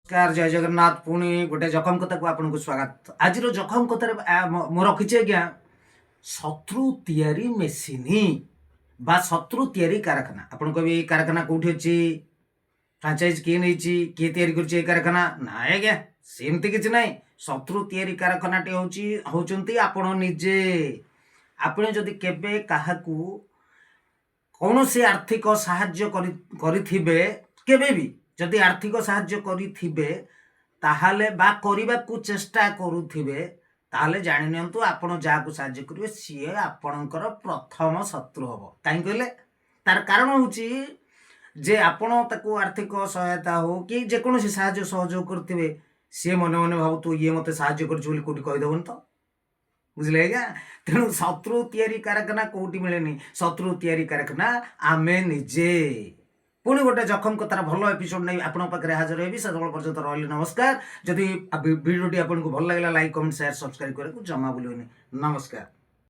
नमस्कार जय जगन्नाथ पुणी गोटे जखम कथा को आपन को स्वागत। आज जखम कथार मो रखी आज्ञा शत्रु तैयारी मेसीन बा शत्रु तैयारी कारखाना। आपन को भी कारखाना कौटी अच्छी फ्रांचाइज किए नहीं किए तैयारी कर कारखाना ना आज्ञा सेमती किसी ना। शत्रु तैयारी कारखाना होचंती आपण निजे। आपण जदि केबे काहाकू कौन से आर्थिक साहाय्य करिथिबे केबे भी जदि आर्थिक साहाय्य करिथिबे ताहाले बा करिबा को चेष्टा करुथिबे ताहाले जानि नियंतु आपण जाहाकू साहाय्य करिवे सिए आपणकर प्रथम शत्रु हबो। काहे कहले तार कारण होची जे आपण ताकू आर्थिक सहायता हो कि जे कोनोसी साहाय्य सहयोग करथिबे सिए मने मने भाबुतु ये मते साहाय्य करछि बोली कोठी कहि देबन तो बुझले क्या। तेणु शत्रु तैयारी कारखाना कौटी मिलेनी। शत्रु तैयारी कारखाना आमे निजे। पुणी गोटे जखम कथार भल एपिसोड नहीं आपन पाखे हाजर होगी से पर्यंत रही नमस्कार। जदि वीडियो आपको भल लगे लाइक कमेंट शेयर सब्सक्राइब करने को जमा भूलनी। नमस्कार।